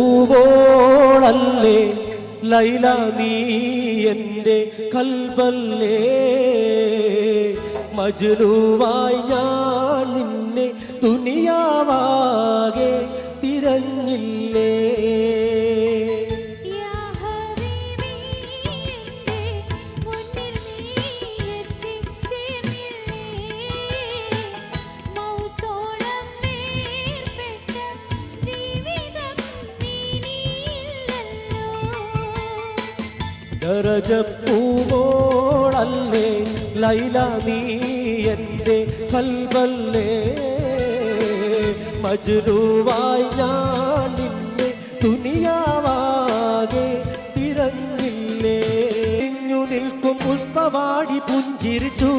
ദരജപ്പൂവോളല്ലേ ലൈല നീ എൻ്റെ കൽബല്ലേ മജ്നൂവായി ഞാൻ നിന്നെ ദുനിയാവാകെ തിരഞ്ഞില്ലേ ദരജപ്പൂവോളല്ലേ ലൈല നീ എൻ്റെ കൽബല്ലേ മജ്നൂവായി ഞാൻ നിന്നെ ദുനിയാവാകെ തിരഞ്ഞില്ലേ ഇഞ്ഞു നിൽക്കും പുഷ്പവാടി പുഞ്ചിരിച്ചു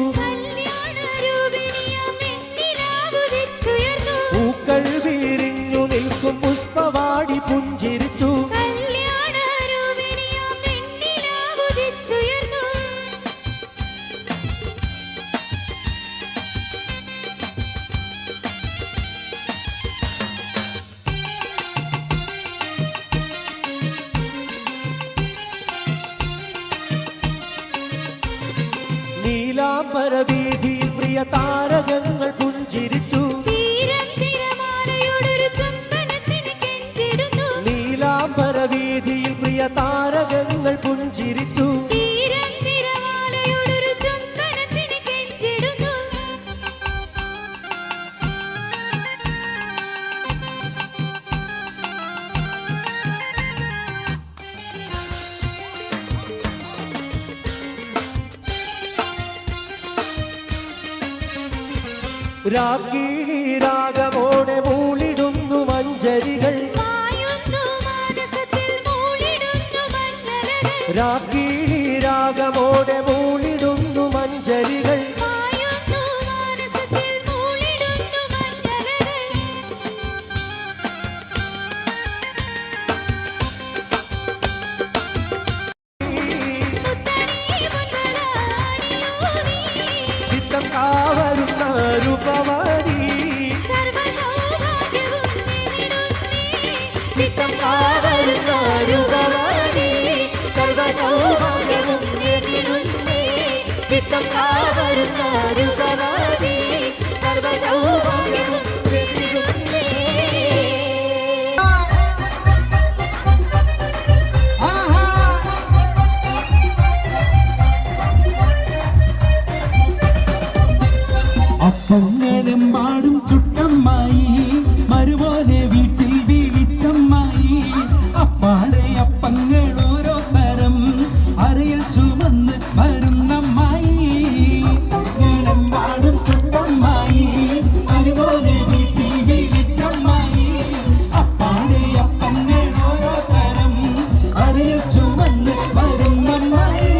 പൂക്കൾ വിരിഞ്ഞു നിൽക്കും പുഷ്പവാടി പുഞ്ചിരിച്ചു നീലാംബരവീഥിയിൽ പ്രിയ താരകങ്ങൾ പുഞ്ചിരിച്ചു നീലാംബരവീഥിയിൽ പ്രിയ താരകങ്ങൾ പുഞ്ചിരിച്ചു രാഗിണി രാഗമോടെ മൂളിടുന്നു മഞ്ചരികൾ രാഗിണി രാഗമോടെ മൂളിടുന്നു മഞ്ചരികൾ ചിത്തം കാവരുന്ന രൂപവതി ചിത്തം കാവരുന്ന രൂപവതി സർവസൗഭാഗ്യവും നേടിടുന്നേ ചിത്തം കാവരുന്ന രൂപവതി സർവസൗഭാഗ്യവും നേടിടുന്നേ അപ്പങ്ങളെമ്പാടും ചുട്ടമ്മായി മരുപോലെ വീട്ടിൽ വീഴിച്ചമ്മായി അപ്പാടെ അപ്പങ്ങൾ ഓരോ തരം അരയിൽ ചുമന്ന് വരുന്നമ്മായി അപ്പങ്ങളെമ്പാടും ചുട്ടമ്മായി മരുപോലെ വീട്ടിൽ വീഴിച്ചമ്മായി അപ്പാടെ അപ്പങ്ങൾ ഓരോ തരം അരയിൽ ചുമന്ന് വരുന്നമ്മായി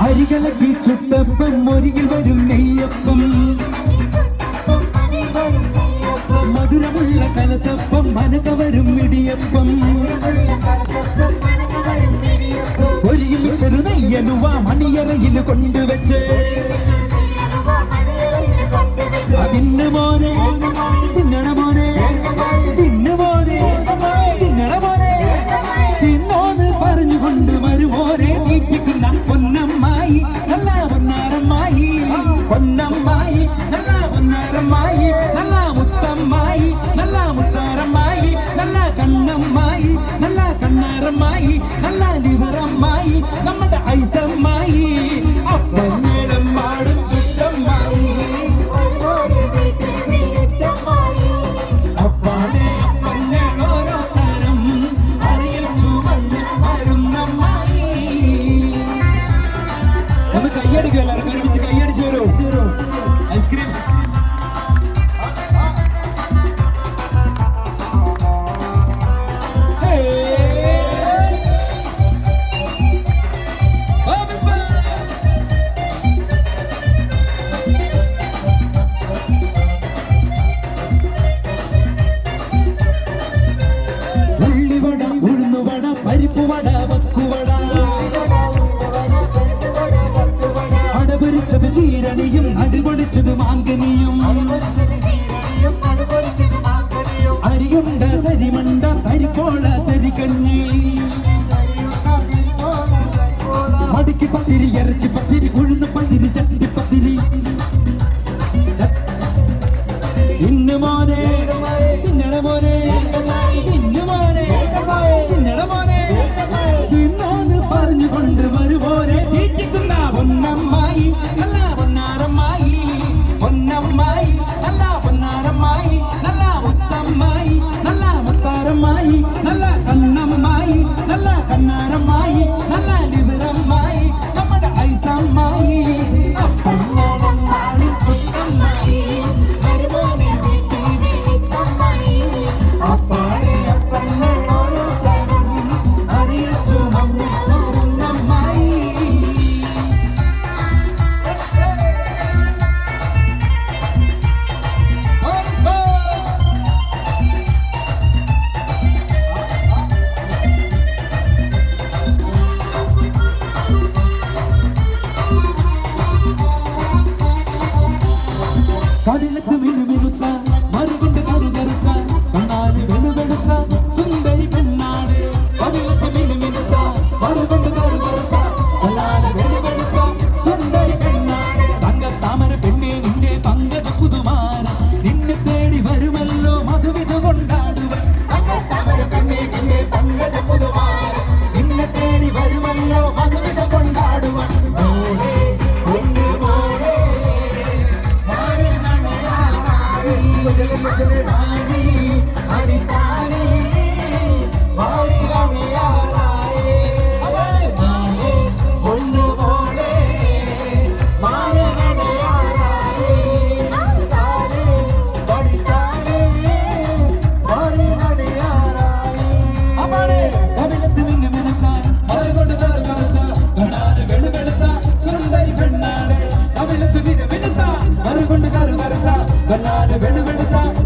അരികളക്കി ചുട്ടപ്പം ഒരികിൽ വരും നെയ്യപ്പം മധുരമുള്ള കലത്തപ്പം മനകവരും ഇടിയപ്പം ഒരികിൽ ചെറുനെയ്യനുവ മണിയറയിൽ കൊണ്ടുവച്ച് തിന്നു മോനെ തിന്നണ മോനെ തിന്നു മോനെ തിന്നണ മോനെ തിന്നോന്ന് പറഞ്ഞുകൊണ്ട് വരുമോനെ തീറ്റിക്കുന്ന പൊന്നമ്മായി നല്ല പൊന്നാരമ്മായി പൊന്നമ്മായി നല്ല പൊന്നാരമ്മായി നല്ല മുത്തമ്മായി നല്ല മുത്താരമ്മായി നല്ല കണ്ണമ്മായി നല്ല കണ്ണാരമ്മായി നല്ല ലിവറമ്മായി നമ്മുടെ ഐസമ്മായി അപ്പഞ്ഞേരം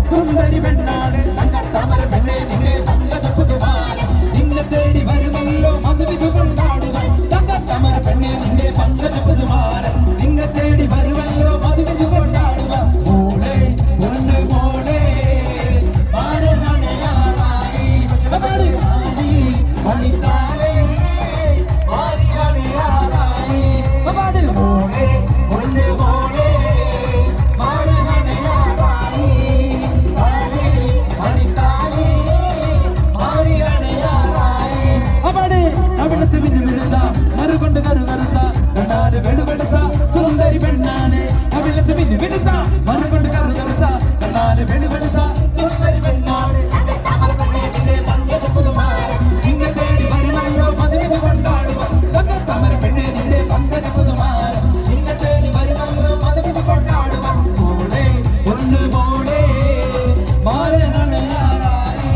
സുന്ദരി പെണ്ണാണ് തങ്കത്താമര പെണ്ണെ നിന്നെ പങ്കജപുതുമാരം നിന്നെ തേടി വരുമല്ലോ മധുവിധു കൊണ്ടാടുവാൻ തങ്കത്താമര പെണ്ണെ നിന്നെ പങ്കജപുതുമാരം നിന്നെ തേടി വരുമല്ലോ മധുവിധു കൊണ്ടാടുവാൻ മോളെ പൊണ്ണ് മോളെ മാരനണയാറായി പണിത്താലേ മാരിയണയാറായി മോളെ പൊണ്ണ് മോളെ മറുകൊണ്ട് കറുകറുത്ത കണ്ണാല് വെളുവെളുത്ത സുന്ദരി പെണ്ണാണ് അവിളത്ത് മിന്നു മിനുത്ത മറുകൊണ്ട് കറുകറുത്ത കണ്ണാല് വെളുവെളുത്ത സുന്ദരി പെണ്ണാണ് നിന്നെ തേടി വരുമല്ലോ മധുവിധു കൊണ്ടാടുക തങ്കത്താമര പെണ്ണെ നിന്റെ പങ്കജ പുതുമാരം നിന്നെ തേടി വരുമല്ലോ മധുവിധു കൊണ്ടാടുക മോളെ പൊന്നു മോളെ മാരനണയാറായി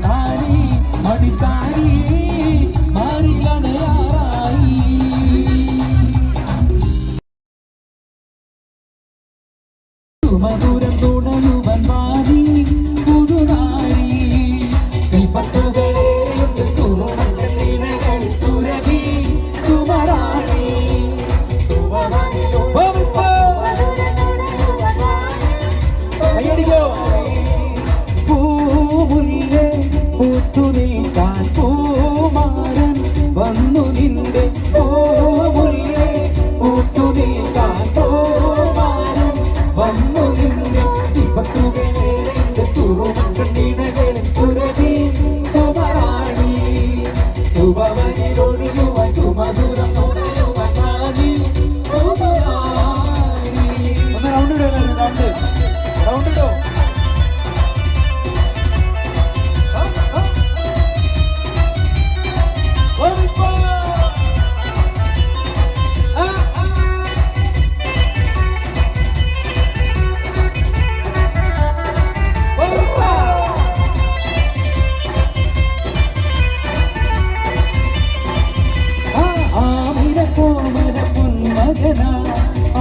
താരി മടിത്താരി മധുരം തുടരുവൻ മാറി പുതുനാരി കൈപ്പത്തുകളേയുണ്ട് സുമകൾ സുരഭി സുമറാണി പൂമുല്ലേ പൂത്തു നിൽക്കാൻ പൂമാരൻ വന്നു നിന്റെ പൂമുല്ലേ പൂത്തു നിൽക്കാൻ പൂമാരൻ വന്നു നിന്റെ ചിപ്പത്തുകളേറെ സുറുമക്കണ്ണീടകളും സുരഭി സുമറാണി സുഭവനിലൊഴിയുവാൻ സുമധുരം തുണയുവാൻ നാദി പുതുനാരി. ഒന്ന് റൗണ്ട് ഇടോ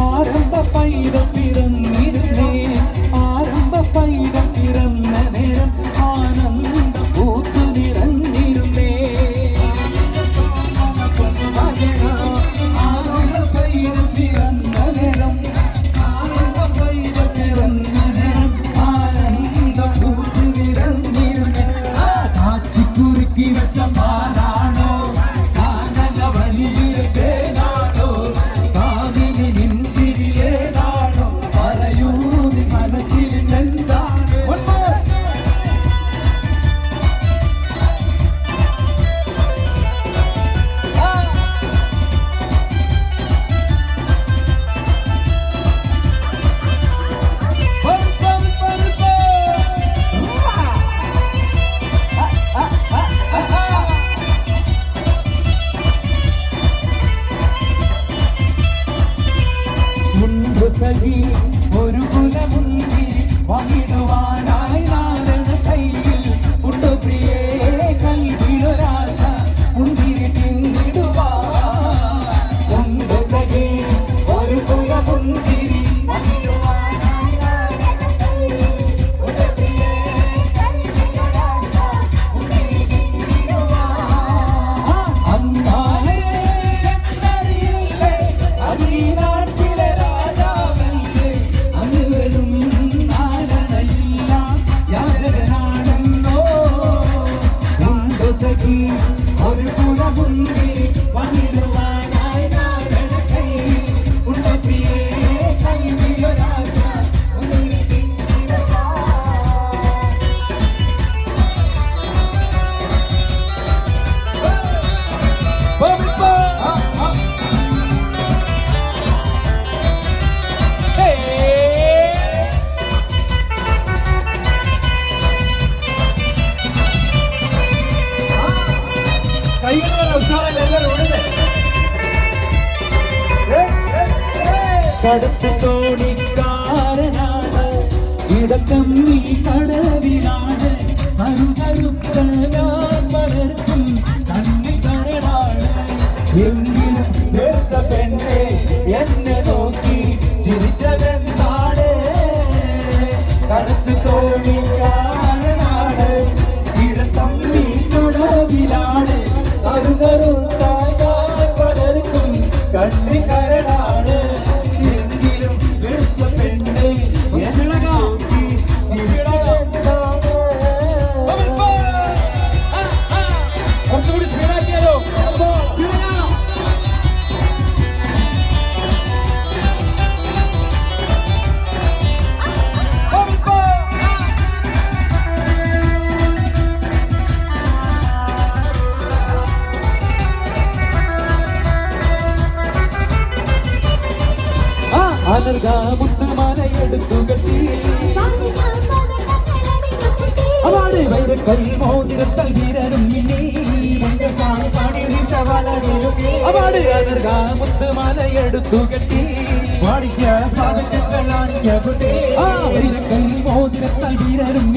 ആരംഭ പൈതം പിറന്നിരുന്നേ ആരംഭ പൈതം പിറന്ന നേരം ആനന്ദ പൂത്തു നിറഞ്ഞിരുന്നേ ആരംഭ പൈതം പിറന്ന നേരം ആരംഭ പൈതം പിറന്ന നേരം ആനന്ദ പൂത്തു നിറഞ്ഞിരുന്നേ കാച്ചിക്കുറുക്കി വെച്ച പാലാണോ കാനക വലിയ തേനാണോ ോ പറയൂ മനസ്സിൽ എന്താണ് ഒരു കുലമുന്തിരി വഹിടുവാനായി നാരണ കയ്യിൽ ഉണ്ടു പ്രിയേ കൽവിലൊരാശ മുന്തിരി പിന്നിടുവാൻ ഒരു കുലമുന്തിരി നാട്ടിലെ രാജാവല്ലേ അന്ന് വരും നാരണയില്ല ഇടക്കമ്മി കടവിലാണ് കറുകറുത്ത ഞാൻ വളർത്തും കണ്ണി കരടാണ് എങ്കിലും വേർത്ത പെണ്ണെ എന്നെ നോക്കി ചിരിച്ചതെന്താണ് കറുത്ത് തോന്നിക്കാനാണ് ഇടക്കമ്മി കടവിലാണ് കറുകറുത്ത ഞാൻ വളർത്തും കണ്ണി കരടാണ് എങ്കിലും വേർത്ത പെണ്ണെ എന്നെ നോക്കി ചിരിച്ചതെന്താണ് കുറച്ചുകൂടി സ്പീഡാക്കിയാലോ മുട്ടുമാലയെടുത്തു കെട്ടി അവളെ വൈര കൈമോതിരത്തൽ വീരരും അവളെ അനർഗ മുട്ടുമാലയെടുത്തു കെട്ടി വൈര കൈമോതിരത്തൽ വീരരും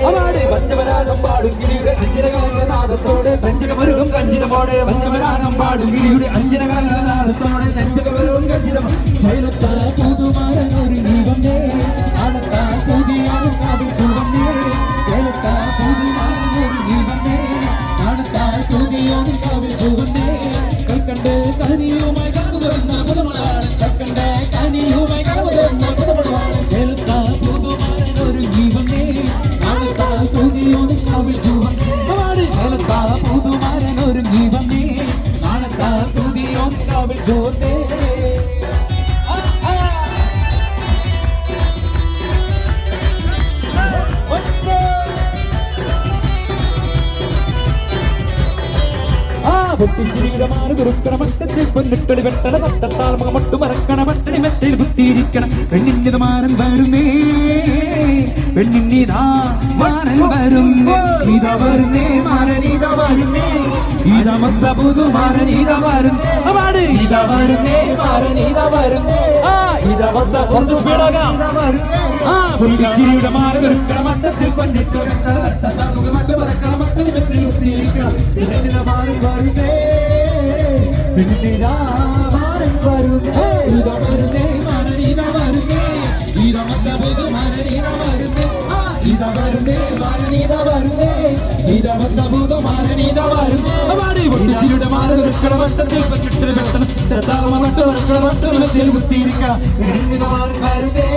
അവളെ വഞ്ചവരാഗം പാടും കിളിയുടെ അഞ്ചരകാലനാഥത്തോടെ പഞ്ചകമരുകും കഞ്ചിതമോടെ വഞ്ചവരാഗം പാടും കിളിയുടെ അഞ്ചരകാലനാഥത്തോടെ പഞ്ചകമരുകും കഞ്ചിതം ശൈലത്ത പുതുമാരൻ ഒരു ദീപമേ ആനത്ത പുതിയാണ് കാവിൽ ചുവന്നേ ശൈലത്ത പുതുമാരൻ ഒരു ദീപമേ ആനത്ത പുതിയാണ് കാവിൽ ചുവന്നേ കൽക്കണ്ട് കനിയുമായി കടന്നു വരുന്ന പുതുമണവാളൻ കൽക്കണ്ട് കനിയുമായി കടന്നു വരുന്ന പുതുമണവാളൻ ശൈലത്ത പുതുമാരൻ ഒരു ദീപമേ ആനത്ത പുതിയാണ് കാവിൽ ചുവന്നേ ശൈലത്ത പുതുമാരൻ ഒരു ദീപമേ ആനത്ത പുതിയാണ് കാവിൽ ചുവന്നേ പൊട്ടിച്ചിരിയുടെ കുറുക്കണ മട്ടത്തിൽ പൊന്നിട്ടൊളി വെട്ടണ തട്ടത്താൽ മുഖമൊട്ടു മറക്കണ മട്ടടി മെത്തയിൽ കുത്തിയിരിക്കണം പെണ്ണിന്റെ മാരൻ വരുന്നേ പെണ്ണിന്നിതാ മാരൻ വരുന്നേ ഇതാ വരുന്നേ മാരൻ ഇതാ വരുന്നേ ഇതാ മൊത്ത പുതുമാരൻ ഇതാ വരുന്നേ അവാട് ഇതാ വരുന്നേ മാരൻ ഇതാ വരുന്നേ ഇതാ മൊത്ത കുറച്ച് സ്പീഡാകാം പൊട്ടിച്ചിരിയുടെ മാരൻ കുറുക്കണ മട്ടത്തിൽ പൊന്നിട്ടു വെട്ടണ തട്ടത്താൽ മുഖമൊട്ടു മറക്കണ മട്ടടി മെത്തയിൽ കുത്തിയിരിക്കണം പെണ്ണിന്റെ മാരൻ വരുന്നേ പെണ്ണിതാ മാരൻ വരുന്നേ ഇതാ വരുന്നേ മാരൻ ഇതാ വരുന്നേ ഇതാ മൊത്ത പുതുമാരൻ ഇതാ വരുന്നേ ഇതാ വരുന്നേ മാരൻ ഇതാ വരുന്നേ ഇതാ മൊത്ത പുതുമാരൻ ഇതാ വരുന്നേ അവാടി പൊട്ടിച്ചിരിയുടെ മാരൻ കുറുക്കണ മട്ടത്തിൽ പൊന്നിട്ടൊളി വെട്ടണ തട്ടത്താൽ മുഖമൊട്ടു മറക്കണ മട്ടടി മെത്തയിൽ കുത്തിയിരിക്കണം പെണ്ണിതാ മാരൻ വരുന്നേ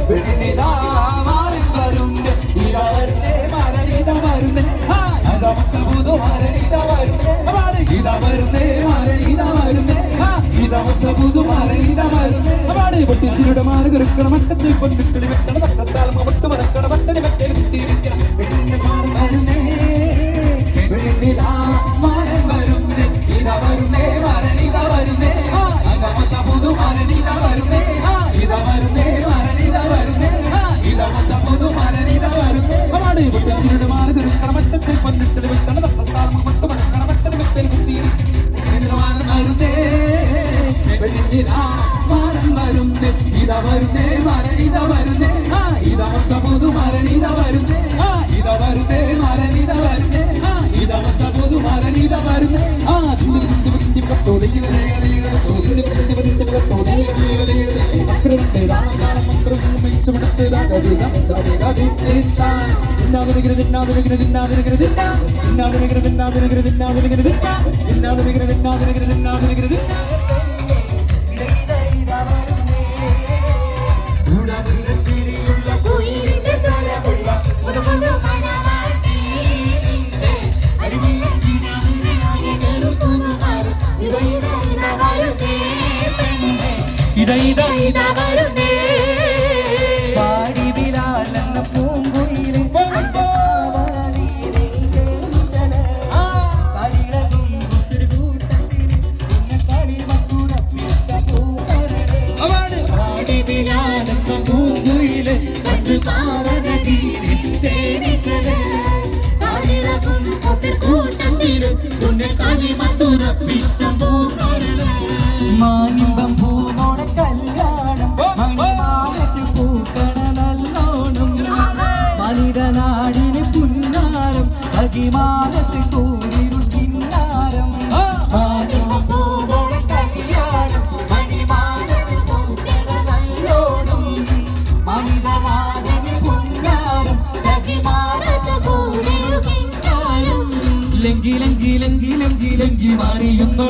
പെണ്ണിതാ മാരൻ വരുന്നേ ഇതാ വരുന്നേ മാരൻ ഇതാ വരുന്നേ ഇതാ മൊത്ത പുതുമാരൻ ഇതാ വരുന്നേ ഇതാ വരുന്നേ മാരൻ ഇതാ വരുന്നേ ഇതാ മൊത്ത പുതുമാരൻ ഇതാ വരുന്നേ അവാടി പൊട്ടിച്ചിരിയുടെ മാരൻ കുറുക്കണ മട്ടത്തിൽ പൊന്നിട്ടൊളി വെട്ടണ തട്ടത്താൽ മുഖമൊട്ടു മറക്കണ മട്ടടി മെത്തയിൽ കുത്തിയിരിക്കണം പെണ്ണിന്റെ മാരൻ വരുന്നേ പെണ്ണിതാ മാരൻ വരുന്നേ ഇതാ വരുന്നേ മാരൻ ഇതാ വരുന്നേ ഇതാ മൊത്ത പുതുമാരൻ ഇതാ വരുന്നേ ഇതാ വരുന്നേ മാരൻ ഇതാ വരുന്നേ ഇതാ മൊത്ത പുതുമാരൻ ഇതാ വരുന്നേ അവാടി പൊട്ടിച്ചിരിയുടെ മാരൻ കുറുക്കണ മട്ടത്തിൽ പൊന്നിട്ടൊളി വെട്ടണ തട്ടത്താൽ മുഖമൊട്ടു മറക്കണ മട്ടടി മെത്തയിൽ കുത്തിയിരിക്കണം മാരൻ വരുന്നേ പെണ്ണിതാ മാരൻ വരുന്നേ ഇതാ വരുന്നേ മാരൻ ഇതാ വരുന്നേ ഇതാ മൊത്ത പുതുമാരൻ ഇതാ വരുന്നേ ഇതാ വരുന്നേ മാരൻ ഇതാ വരുന്നേ ഇതാ മൊത്ത പുതുമാരൻ ഇതാ വരുന്നേ കുയിലിന്റെ സ്വരമുള്ള പുതുപുതു മണവാട്ടി നിന്റെ അരികിലെ കിനാവിനായിരം പുതുമാരൻ ഇതാ വരുന്നേ പെണ്ണേ ഇതാ ഇതാ ഇതാ വരുന്നേ പാടി വിരാലെന്ന പൂങ്കുയിലെ കണ്ടു മാനിമ്പം പൂമോളെ കല്യാണം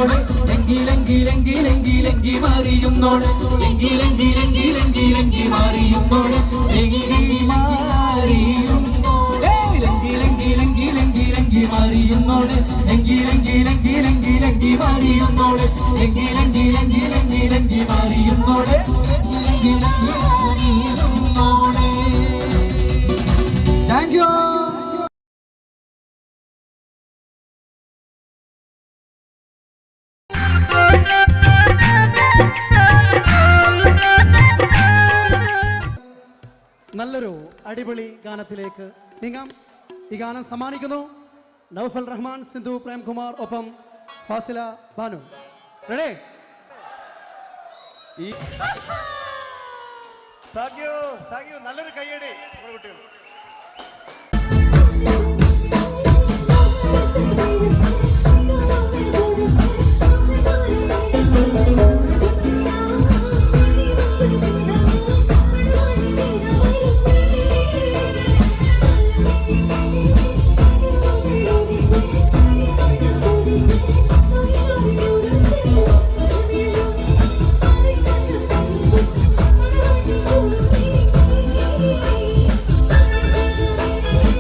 മാറിയുന്നോളെ എങ്കിലെങ്കിലെങ്കിലെങ്കിലെങ്കി മാറിയുന്നോളെ എങ്കിലെങ്കിലെങ്കിലെങ്കിലെങ്കി മാറിയുന്നോളെ ലങ്കിലെങ്കിലെങ്കിലെങ്കിലെങ്കി മാറിയുന്നോളെ എങ്കിലെങ്കിലെങ്കിലെങ്കിലെങ്കി മാറിയുന്നോളെ എങ്കിലെങ്കിലെങ്കിലെങ്കിലെങ്കി മാറിയുന്നോളെ താങ്ക് യു. നല്ലൊരു അടിപൊളി ഗാനത്തിലേക്ക് നീങ്ങാം. ഈ ഗാനം സമ്മാനിക്കുന്നു നൗഫൽ റഹ്മാൻ, സിന്ധു പ്രേംകുമാർ, ഒപ്പം Fasila Banu. Ready? Thank you. നല്ലൊരു കയ്യടി കുട്ടികൾ. Thank you.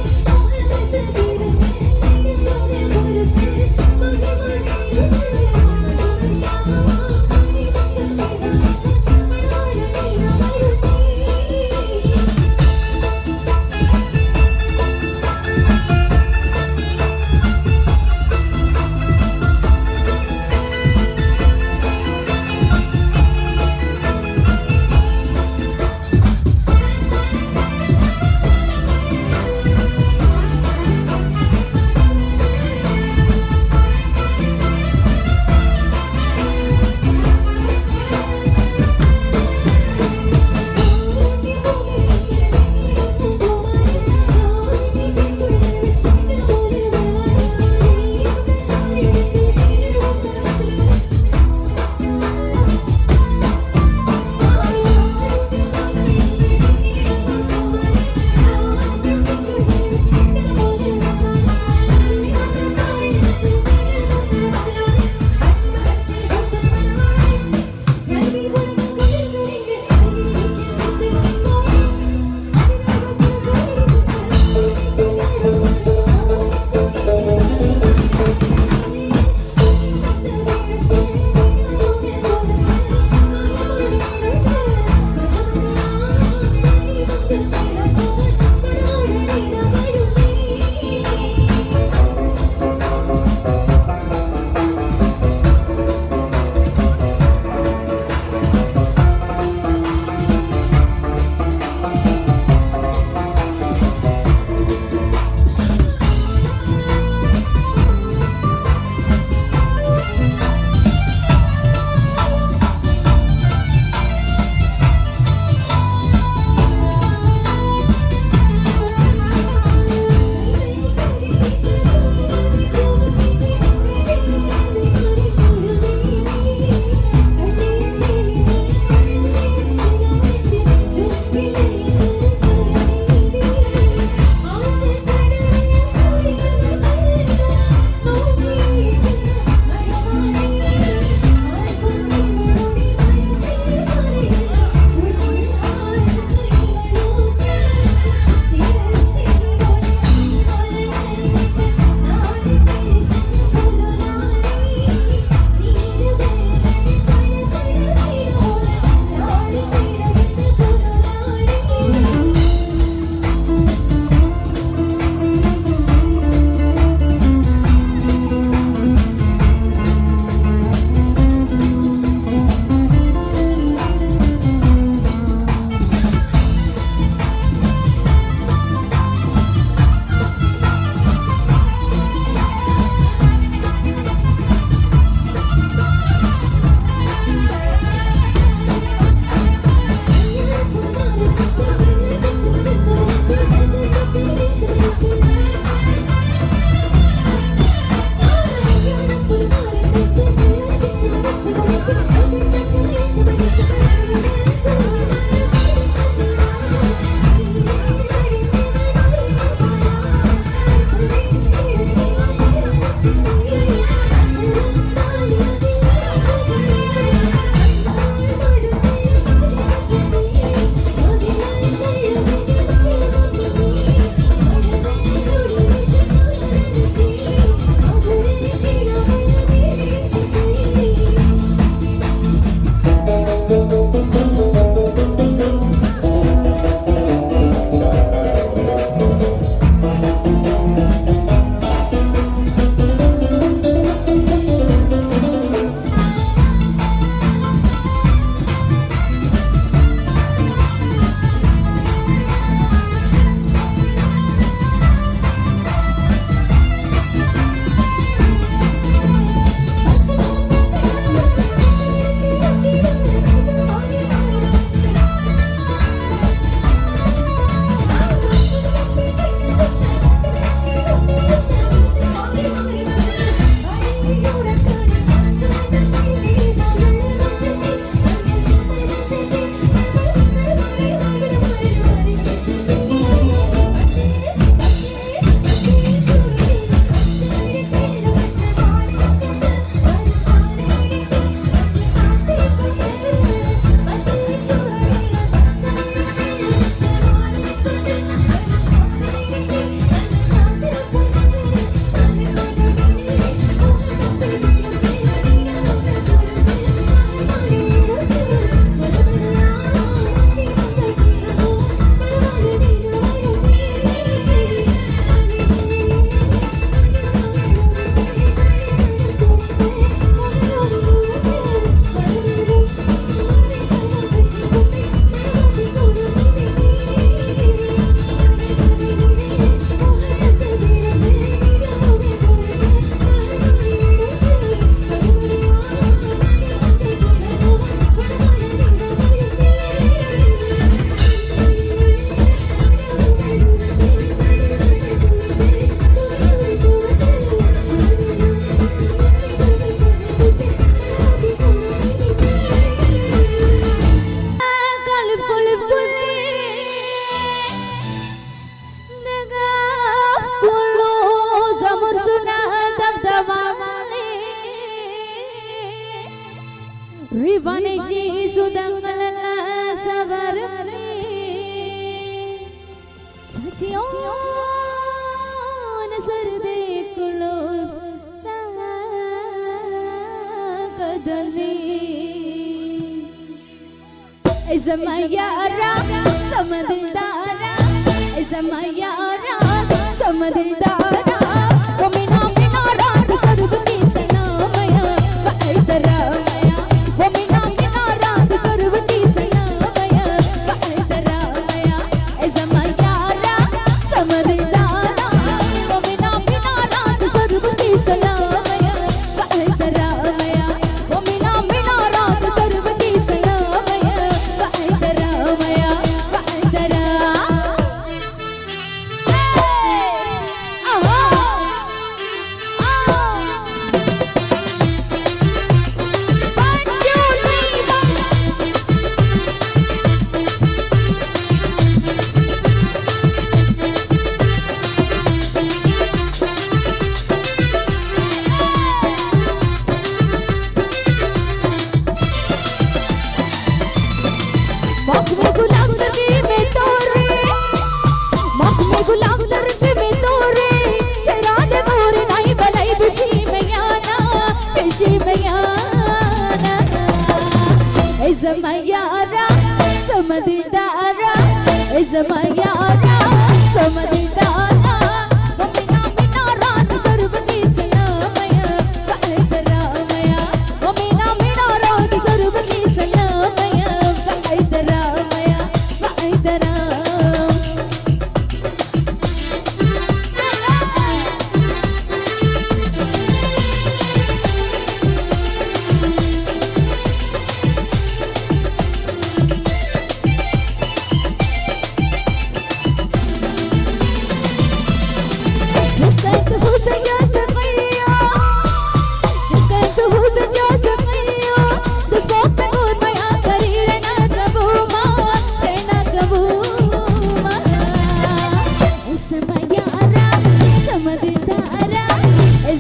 സുതങ്ങളെല്ലാം സവരമേ സച്ചിയോ നസർദേ കുളോ കദലി ഇസമയാരാ സമദിൽദാരാ ഇസമയാരാ സമദിൽദാരാ വമിനാ Mina Raat സർവതി സലാമയ വഅൽതരാമയ വമിനാ Mina Raat സർവതി സലാമയ വഅൽതരാമയ ഇസമയാരാ സമദിൽദാരാ വമിനാ Mina Raat സർവതി സലാമയ വഅൽതരാമയ വമിനാ Mina Raat സർവതി സലാമയ വഅൽതരാമയ വഅൽതരാ Zamayara, Samadidara, Zamayara, Samadidara, Wamina Minara, Sarvati Salamaya, Vaidaramaya, Wamina Minara, Sarvati Salamaya, Vaidaramaya, Vaidaram.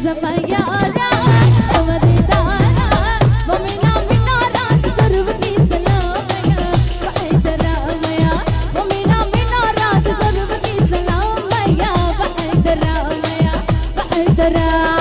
Zamayara, Samadidara, Wamina Minara, Sarvati Salamaya, Vaidaramaya, Wamina Minara, Sarvati Salamaya, Vaidaramaya, Vaidaram.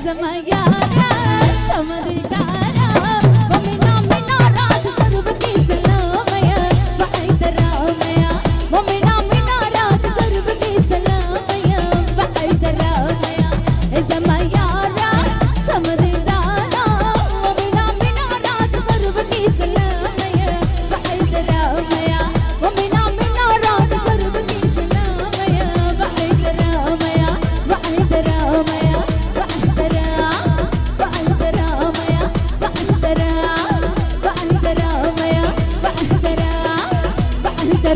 Zamayara, Samadidara, Wamina Minara, Sarvati Salamaya, Vaidaramaya, Wamina Minara, Sarvati Salamaya, Vaidaramaya, Zamayara, Samadidara, Wamina Minara, Sarvati Salamaya, Vaidaramaya, Wamina Minara, Sarvati Salamaya, Vaidaramaya, Vaidaramaya.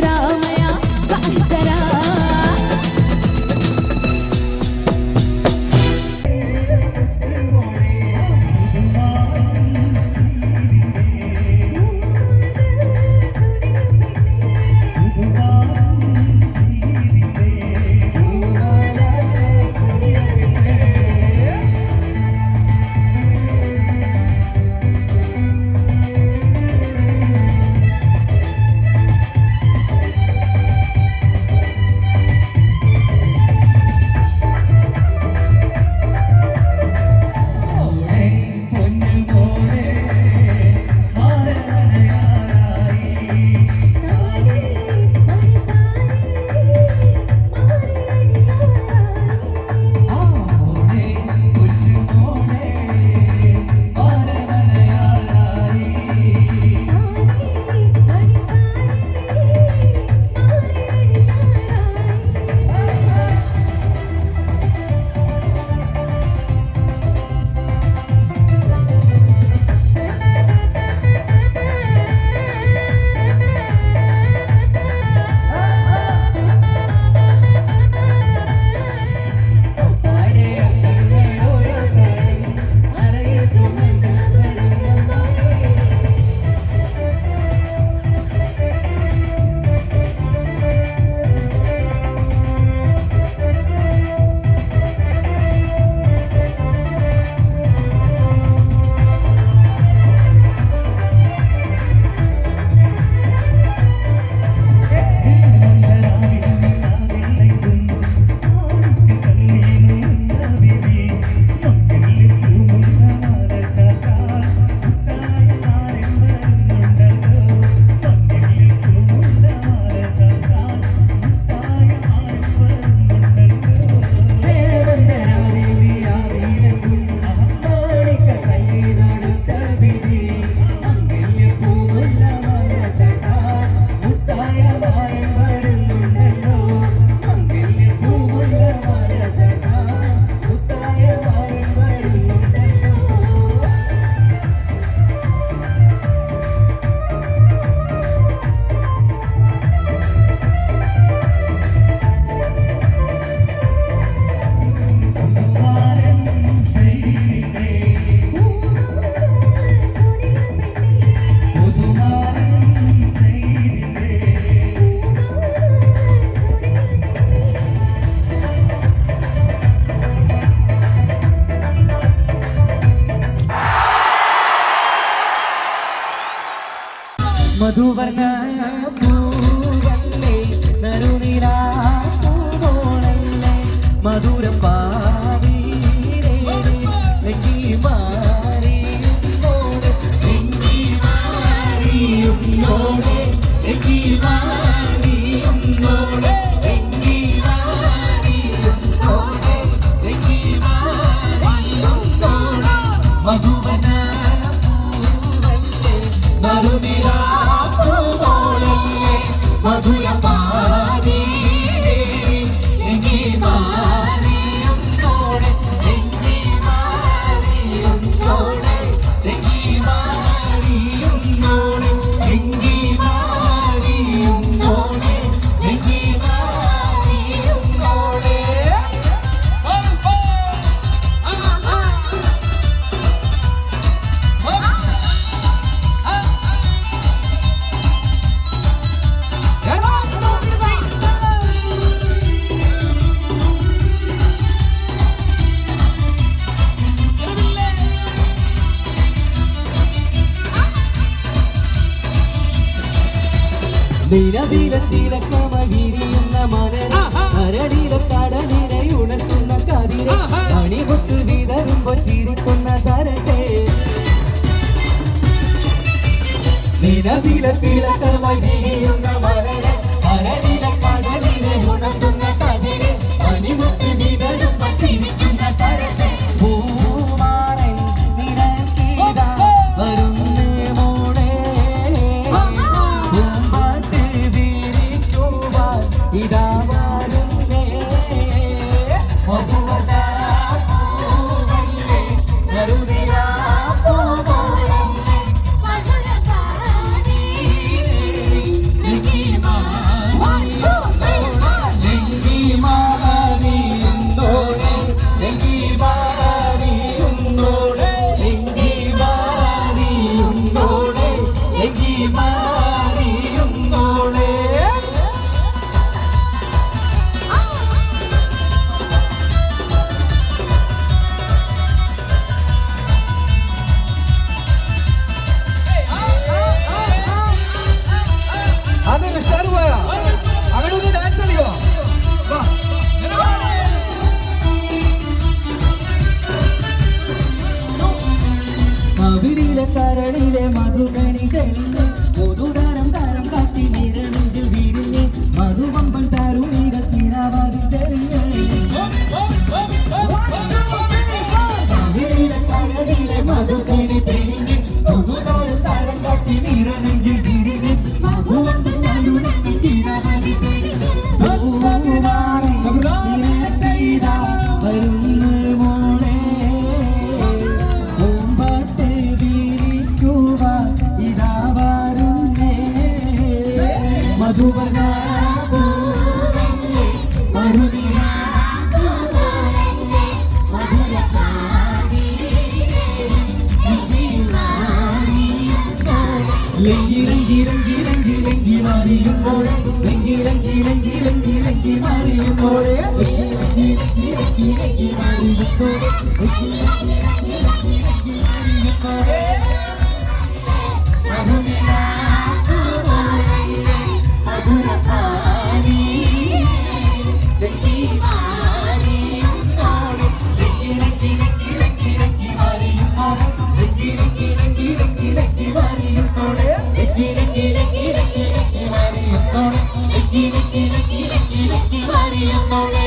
Ramaya, Vaidaramaya. മധുവർണ്ണ പൂവല്ലേ നറുനിലാ പൂവോളല്ലേ മധുരം പാവീരേ എങ്കി മാറിയുന്നോടെ എങ്കി മാറിയുന്നോടെ എങ്കി മാറിയുന്നോടെ എങ്കി മാറിയുന്നോടെ എങ്കി മാറിയുന്നോടെ മധുവർണ്ണ നറുനിലാ പൂവോളല്ലേ മധുരം പാവീരേ എങ്കി മാറിയുന്നോടെ എങ്കി മാറിയുന്നോടെ എങ്കി മാറിയുന്നോടെ എങ്കി മാറിയുന്നോടെ എങ്കി മാറിയുന്നോടെ നിലവിലെത്തിളക്കമകിരിയുന്ന മലരെ കരടിലെ കടലിനെ ഉണർത്തുന്ന കതിരെ അണികൊത്ത് വിതറുമ്പോ ചിരിക്കുന്ന സരസേ നിലവിലെത്തിളക്കമകിരിയുന്ന മലരെ കരടിലെ കടലിനെ ഉണർത്തുന്ന കതിരെ അണികൊത്ത് വിതറുമ്പോ ചിരിക്കുന്ന സരസേ പൂമാരൻ നിരക്കിതാ വരുന്നേ മോളെ ഇതാ വരുന്നേ മധുവർണ്ണ പൂവല്ലേ നറുനിലാ പൂവോളല്ലേ മധുരം പാവീരേ എങ്കി മാറിയുന്നോടെ എങ്കി മാറിയുന്നോടെ എങ്കി മാറിയുന്നോടെ എങ്കി മാറിയുന്നോടെ എങ്കി മാറിയുന്നോടെ അതൊരു ഷർവയ അവിടെ ഒന്ന് ഡാൻസ് കളിക്കോ കവിളിലെ കരളിലെ മധുകണി തെളിഞ്ഞ് പൊതുതരം തരം കാട്ടി നിരനെഞ്ചിൽ വിരിഞ്ഞ് മധുവമ്പൻ തരുണികൾ കിണവാതിൽ തെളിഞ്ഞ് കവിളിലെ കരളിലെ മധുകണി തെളിഞ്ഞ് പൊതുതരം തരം കാട്ടി നിരനെഞ്ചിൽ വിരിഞ്ഞ് മധുവമ്പൻ തരുണികൾ കിണവാതിൽ തെളിഞ്ഞ് വരുന്നു മോളെ പൂമ്പാട്ട് വിരിക്കുവാൻ ഇതാ വരുന്നേ മധുവർണ്ണ പൂവല്ലേ മധുനിലാ പൂവോളല്ലേ മധുരം പാവീരേ എങ്കി മാറിയുന്നോടെ ലങ്കി ലങ്കി ലങ്കി ലങ്കി ലങ്കി മാറിയുന്നോടെ ലങ്കി ലങ്കി ലങ്കി ലങ്കി ലങ്കി മാറിയുന്നോടെ ലങ്കി ലങ്കി ലങ്കി ലങ്കി മാറിയുന്നോടെ ലങ്കി ലങ്കി ലങ്കി ലങ്കി ലങ്കി മാറിയുന്നോടെ മധുനിലാ പൂവോളല്ലേ മധുരം പാവീരേ എങ്കി മാറിയുന്നോടെ ലങ്കി ലങ്കി ലങ്കി ലങ്കി ലങ്കി മാറിയുന്നോടെ ലങ്കി ലങ്കി ലങ്കി ലങ്കി ലങ്കി മാറിയുന്നോടെ ലങ്കി ലങ്കി ലങ്കി ലങ്കി ലങ്കി മാറിയുന്നോടെ ലങ്കി ലങ്കി ലങ്കി ലങ്കി ലങ്കി മാറിയുന്നോടെ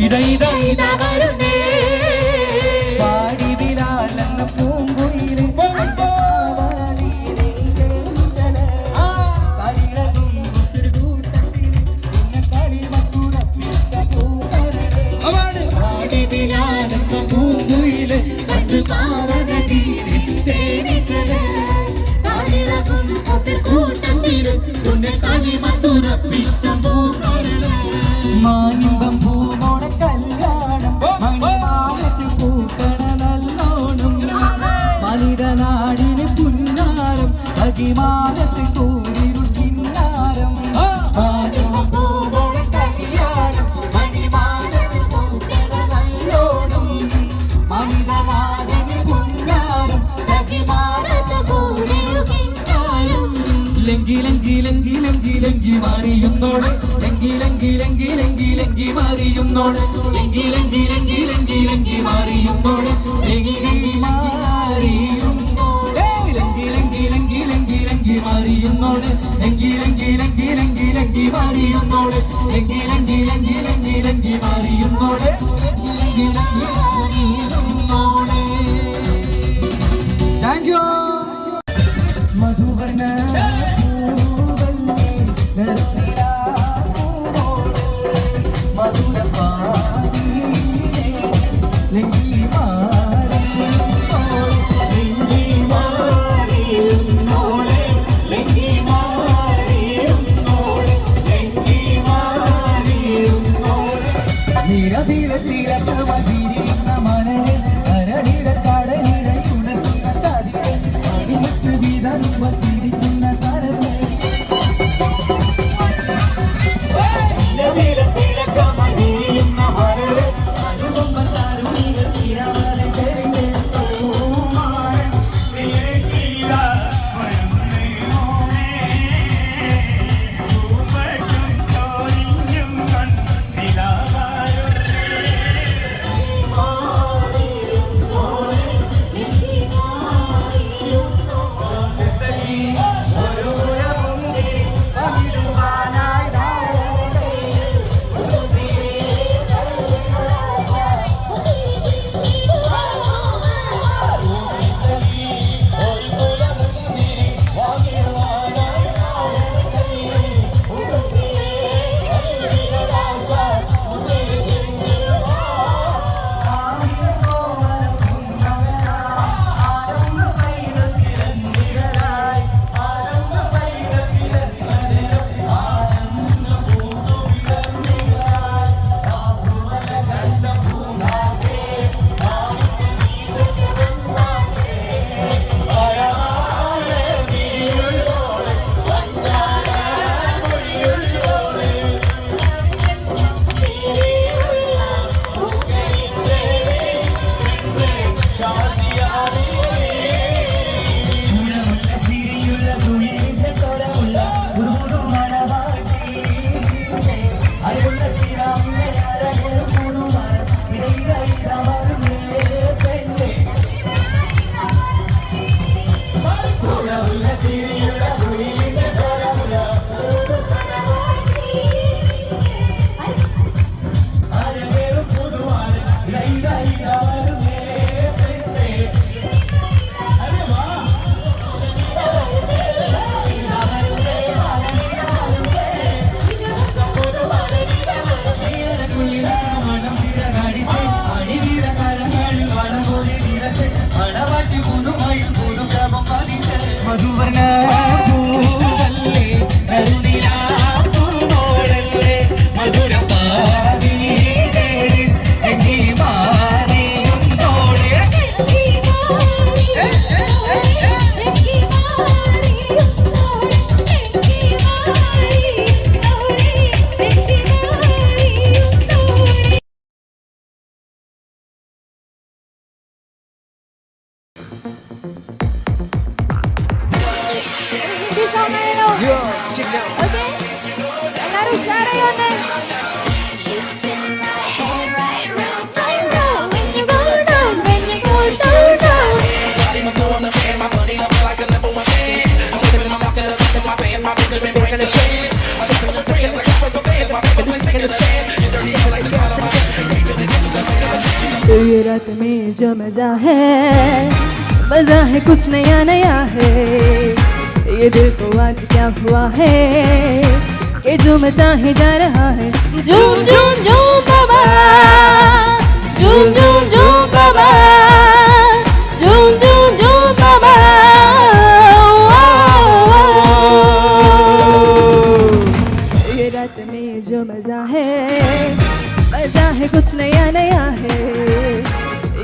ഇതാ വരുന്നേ പാടി ബിലാലെന്ന പൂങ്കുയില് പൂങ്കുയില് കണ്ടു മാനിമ്പം പൂമോടെ കല്യാണം മണിമാലത്ത് പൂക്കണ നല്ലോണം മനിതനാടിന് പുന്നാരം അകിമാനത്ത് കൂടിരു കിന്നാരം മാനിമ്പം പൂമോടെ കല്യാണം മണിമാലത്ത് പൂക്കണ നല്ലോണം മനിതനാടിന് പുന്നാരം അകിമാനത്ത് കൂടിരു കിന്നാരം ലങ്കി ലങ്കി ലങ്കി ലങ്കി ലങ്കി മാറിയുന്നോടെ ലങ്കി ലങ്കി ലങ്കി ലങ്കി ലങ്കി മാറിയുന്നോടെ ലങ്കി ലങ്കി ലങ്കി ലങ്കി ലങ്കി മാറിയുന്നോടെ ലങ്കി മാറിയുന്നോടെ ലങ്കി ലങ്കി ലങ്കി ലങ്കി ലങ്കി മാറിയുന്നോടെ ലങ്കി ലങ്കി ലങ്കി ലങ്കി ലങ്കി മാറിയുന്നോടെ ലങ്കി ലങ്കി ലങ്കി ലങ്കി ലങ്കി മാറിയുന്നോടെ ലങ്കി ലങ്കി മാറിയുന്നോടെ താങ്ക് യു മധുവർണ്ണ Second chance, ये रात में जो मजा है कुछ नया नया है। ये दिल को आज क्या हुआ है कि झूमता ही जा रहा है। झूम झूम झूम बाबा, झूम झूम झूम बाबा, झूम झूम झूम बाबा। ये रात में जो मजा है कुछ नया नया है।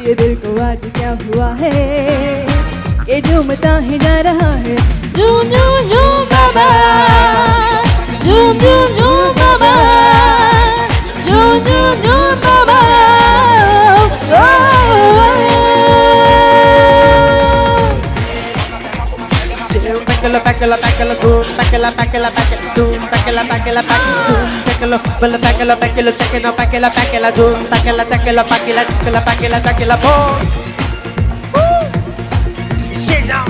ये दिल को आज क्या हुआ है कि झूमता ही जा रहा है। झूम झूम झूम बाबा, झूम झूम झूम बाबा, झूम झूम झूम बाबा। Backala, backala, backala, boom, backala, backala, backala, boom, backala, backala, backala, boom, backala, backala, backala, second, backala, backala, boom, backala, backala, backala, backala, backala, backala, boom. Sit down.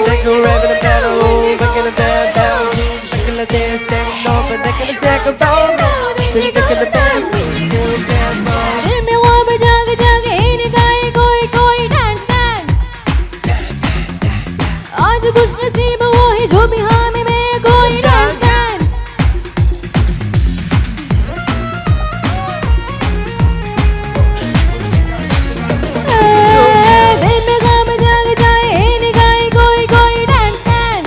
Take a rev in the pedal, back in the bed down. Dance, standing over, they're gonna take a bow. They're gonna bang, दिल में वो बजाग जागे इन्हें गाए कोई कोई dance dance. आज खुश नसीब वो है जो भी हामी में कोई डांस डांस। दिल में गाम जाग जाए इन्हें गाए कोई कोई डांस डांस।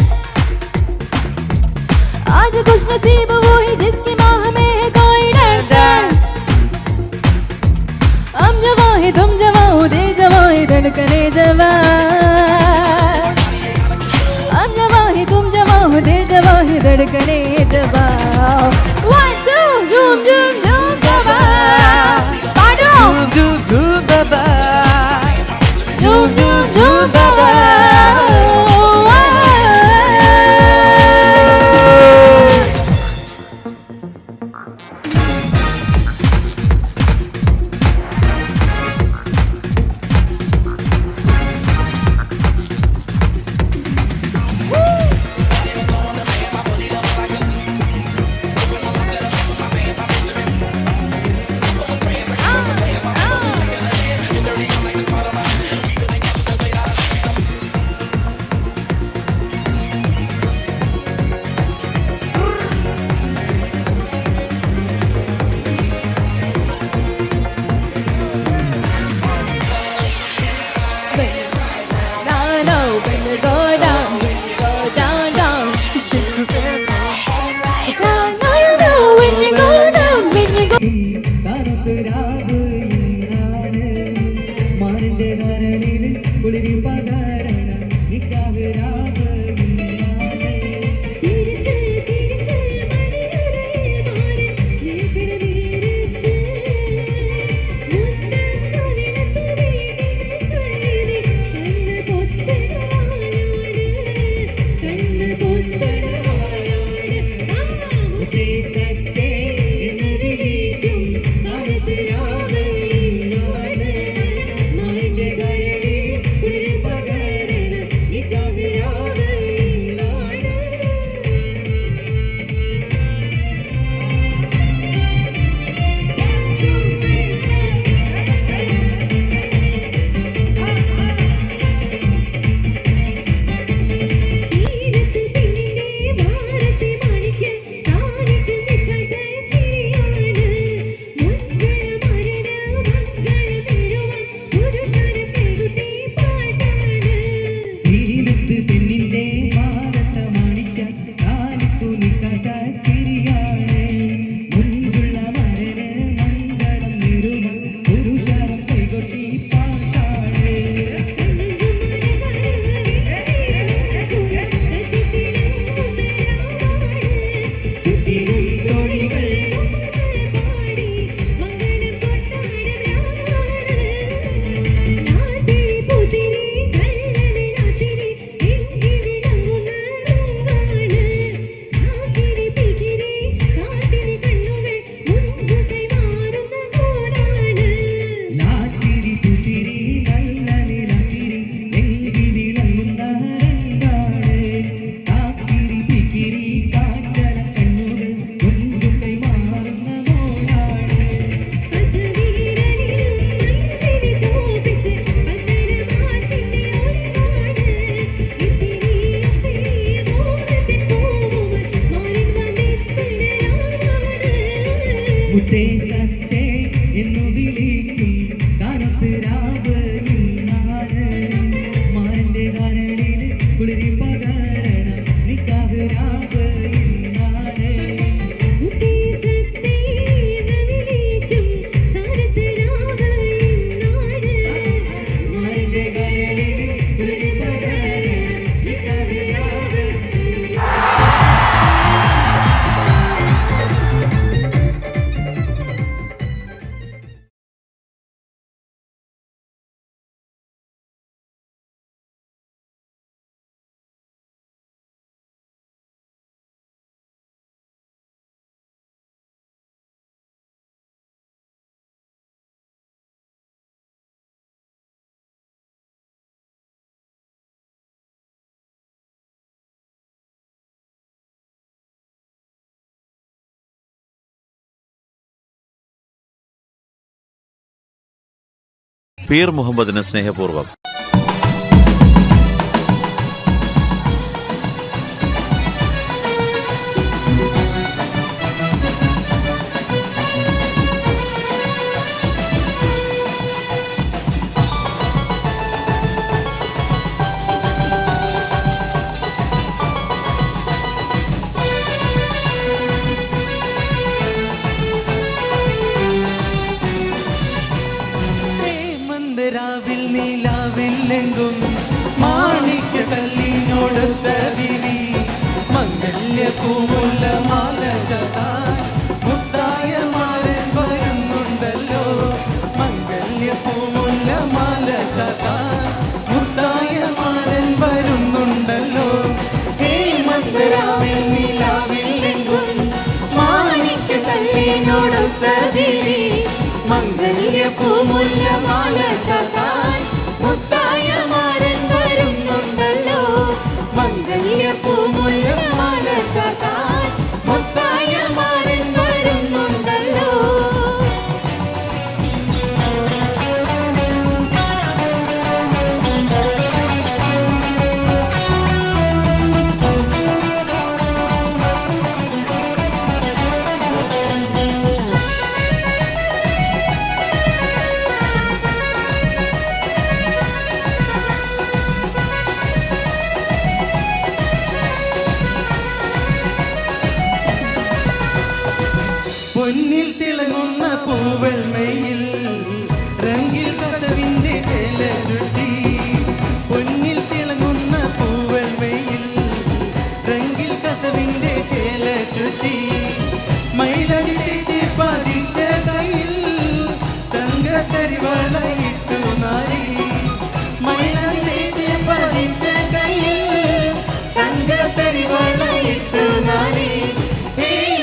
आज खुश नसीब वो है जिसकी माह में है कोई डांस डांस। हम जवां है तुम जवां हो, दिल जवां है धड़कने जवां। हम जवां है तुम जवां हो, दिल जवां है धड़कने जवां। One two झूम झूम झूम बाबा, पाडो झूम झूम बाबा, झूम झूम झूम बाबा। സത്യ മുത്തേ സത്തേ എന്നു വിളിക്കും കാനത്ത് രാവ് ഇന്നാണ് മാരന്റെ കരളിൽ കുളിരി പകരണ നിക്കാഹ് രാവ് ഇന്നാണ് മാരന്റെ കരളിൽ കുളിരി പകരണ നിക്കാഹ് രാവ് പീർ മുഹമ്മദിന് സ്നേഹപൂർവ്വം. രാവിൽ നീലാവില്ലെങ്കും മാണിക്യ കല്ലിനോടൊത്ത വിരി മംഗല്യ പൂമുല്ല മാല ചാത്താൻ മുത്തായ മാരൻ വരുന്നുണ്ടല്ലോ മംഗല്യ പൂമുല്ല മാല ചാത്താൻ മുത്തായ മാരൻ വരുന്നുണ്ടല്ലോ ഹേ മന്ദരാവിൽ നീലാവില്ലെങ്കും മാണിക്യ കല്ലിനോടൊത്ത വിരി മംഗല്യ പൂമുല്ല മാല ചാത്താൻ മുത്തായ മാരൻ വരുന്നുണ്ടല്ലോ മംഗല്യ പൂമുല്ല മാല ചാത്താൻ മുത്തായ മാരൻ വരുന്നുണ്ടല്ലോ പൊന്നിൽ തിളങ്ങുന്ന പൂവൽമയിൽ രംഗിൽ കസവിന്റെ ചേല ചുറ്റി പൊന്നിൽ തിളങ്ങുന്ന പൂവൽമയിൽ രംഗിൽ കസവിന്റെ ചേല ചുറ്റി മൈലജി തേച്ച് പതിച്ച കയ്യിൽ തങ്കത്തരിവളയിട്ടു നാരി മൈലജി തേച്ച് പതിച്ച കയ്യിൽ തങ്കത്തരിവളയിട്ടു നാരി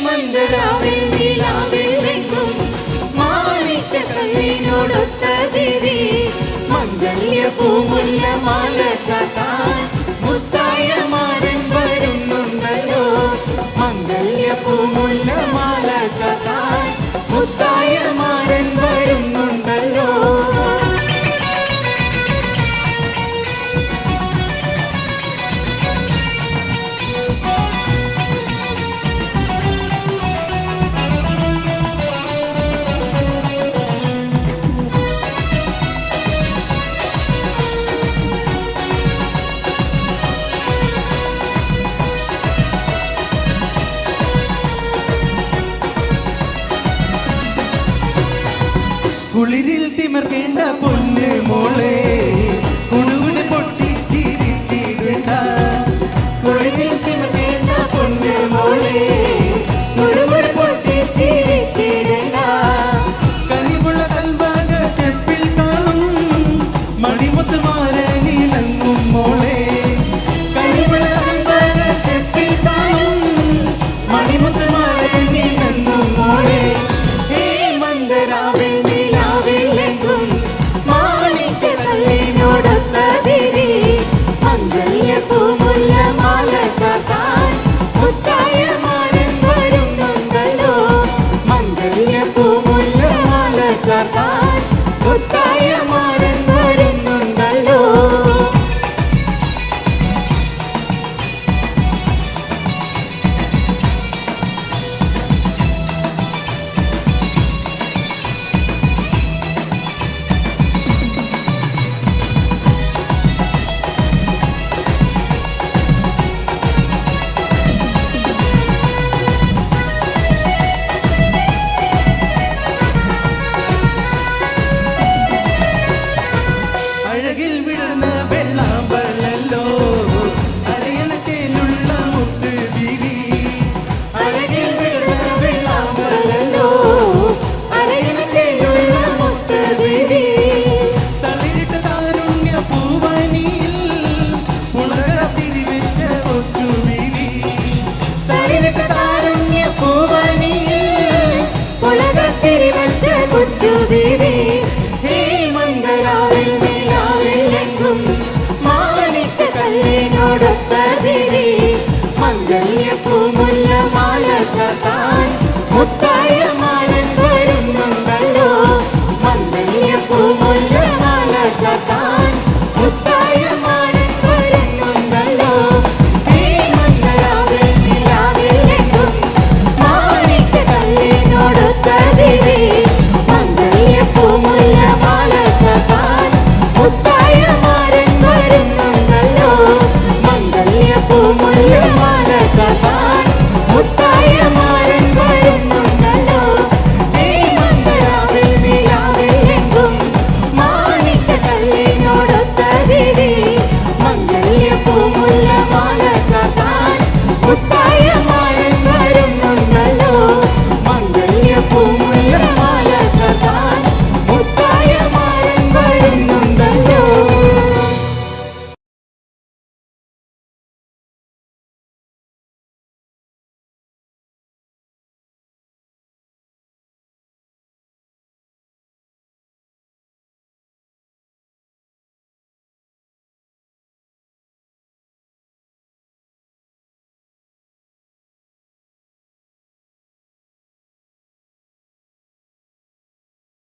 മന്ദരാവിൽ നീലാവില്ലെങ്കും മാണിക്യ കല്ലിനോടൊത്ത വിരി മംഗല്യ പൂമുല്ല മാല ചാത്താൻ മുത്തായ മാരൻ വരുന്നുണ്ടല്ലോ മംഗല്യ പൂമുല്ല മാല ചാത്താൻ മുത്തായ മാരൻ വരുന്നുണ്ടല്ലോ കുളിരിൽ തിമർക്കേണ്ട പൊന്ന് മോളെ